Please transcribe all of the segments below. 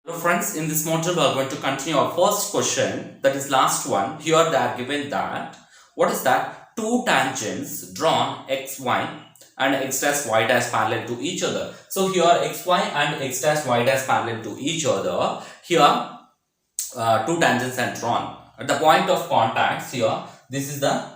Hello friends, in this module we are going to continue our first question, that is last one. Here they are given that, what is that? Two tangents drawn xy and x dash y dash parallel to each other. So here xy and x dash y dash parallel to each other. Here two tangents are drawn. At the point of contacts here, this is the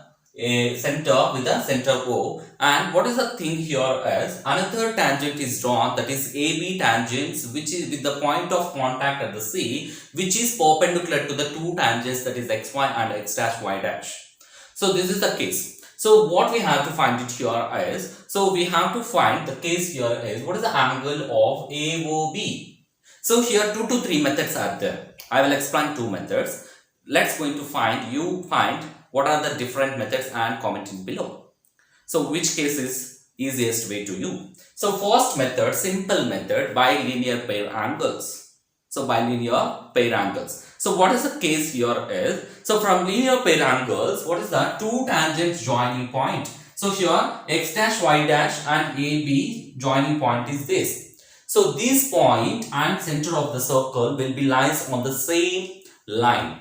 center with the center O, and what is the thing here is another tangent is drawn, that is AB tangents, which is with the point of contact at the C, which is perpendicular to the two tangents, that is xy and x dash y dash. So this is the case. So what we have to find it here is, so we have to find the case here is what is the angle of AOB. So here 2 to 3 methods are there. I will explain two methods. Let's going to find what are the different methods and comment it below. So which case is easiest way to you? So first method, simple method, bilinear pair angles. So bilinear pair angles. So what is the case here is, so from linear pair angles, what is the two tangents joining point? So here x dash y dash and AB joining point is this. So this point and center of the circle will be lies on the same line.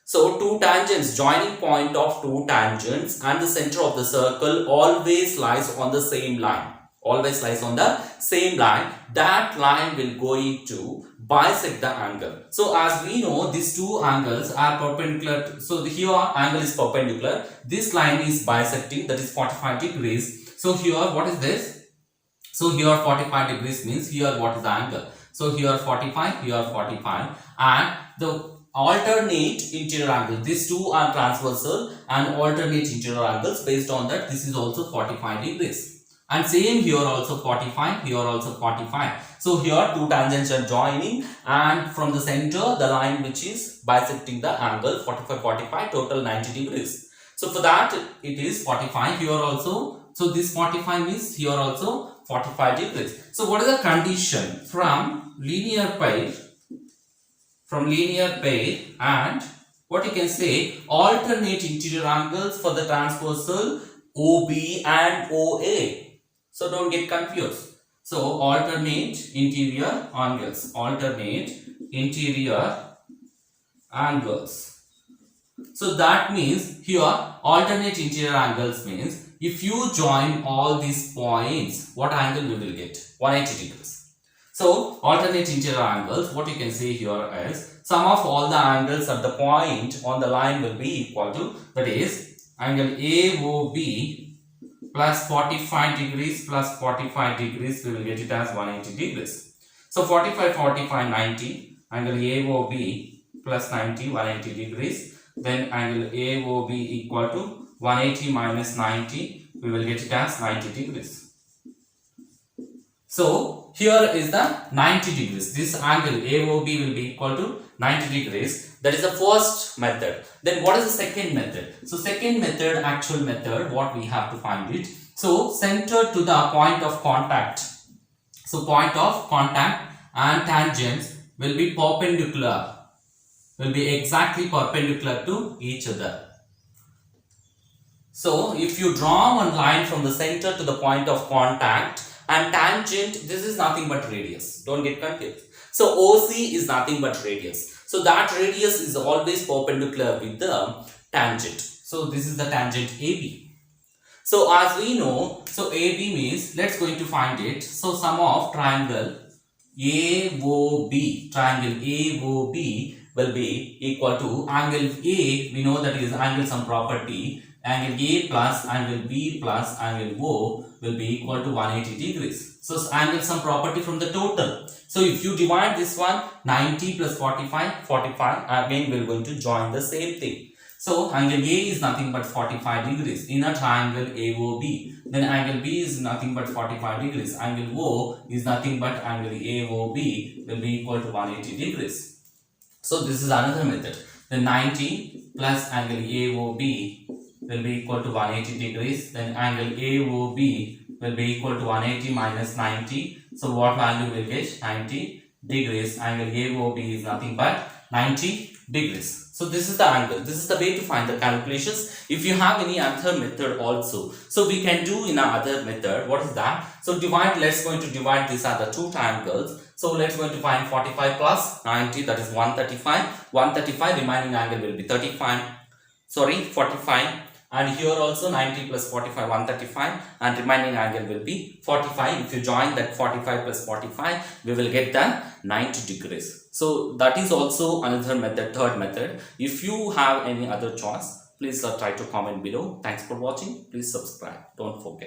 So two tangents, joining point of two tangents and the center of the circle always lies on the same line. Always lies on the same line. That line will going to bisect the angle. So as we know, these two angles are perpendicular. So here angle is perpendicular. This line is bisecting, that is 45 degrees. So here what is this? So here 45 degrees means here what is the angle? So here 45, here 45, and the alternate interior angle. These two are transversal and alternate interior angles. Based on that, this is also 45 degrees. And same here also 45, here also 45. So here two tangents are joining, and from the center the line which is bisecting the angle 45, 45, total 90 degrees. So for that it is 45 here also. So this 45 means here also 45 degrees. So what is the condition from linear pair? From linear pair, and what you can say, alternate interior angles for the transversal OB and OA. So don't get confused. So alternate interior angles. Alternate interior angles. So that means here alternate interior angles means if you join all these points, what angle we will get? 180 degrees. So alternate interior angles, what you can say here is sum of all the angles at the point on the line will be equal to, that is angle AOB plus 45 degrees plus 45 degrees, we will get it as 180 degrees. So 45, 45, 90, angle AOB plus 90, 180 degrees. Then angle AOB equal to 180 minus 90, we will get it as 90 degrees. So here is the 90 degrees. This angle AOB will be equal to 90 degrees. That is the first method. Then what is the second method? So second method, actual method, what we have to find it. So center to the point of contact. So point of contact and tangents will be perpendicular. Will be exactly perpendicular to each other. So if you draw one line from the center to the point of contact and tangent, this is nothing but radius. Don't get confused. So OC is nothing but radius. So that radius is always perpendicular with the tangent. So this is the tangent AB. So as we know, so AB means, let's going to find it. So sum of triangle AOB, triangle AOB will be equal to angle A, we know that is angle sum property, angle A plus angle B plus angle O will be equal to 180 degrees. So angle sum property from the total. So if you divide this one, 90 plus 45, 45, again we are going to join the same thing. So angle A is nothing but 45 degrees in a triangle AOB. Then angle B is nothing but 45 degrees. Angle O is nothing but angle AOB will be equal to 180 degrees. So this is another method. Then 90 plus angle AOB will be equal to 180 degrees. Then angle AOB will be equal to 180 minus 90. So what value will get? 90 degrees. Angle AOB is nothing but 90 degrees. So this is the angle. This is the way to find the calculations. If you have any other method also, so we can do in another method. What is that? So divide, let's going to divide these are the two triangles. So let's going to find 45 plus 90, that is 135. 135, remaining angle will be 35. Sorry, 45. And here also 90 plus 45, 135, and remaining angle will be 45. If you join that 45 plus 45, we will get the 90 degrees. So that is also another method, third method. If you have any other choice, please try to comment below. Thanks for watching. Please subscribe. Don't forget.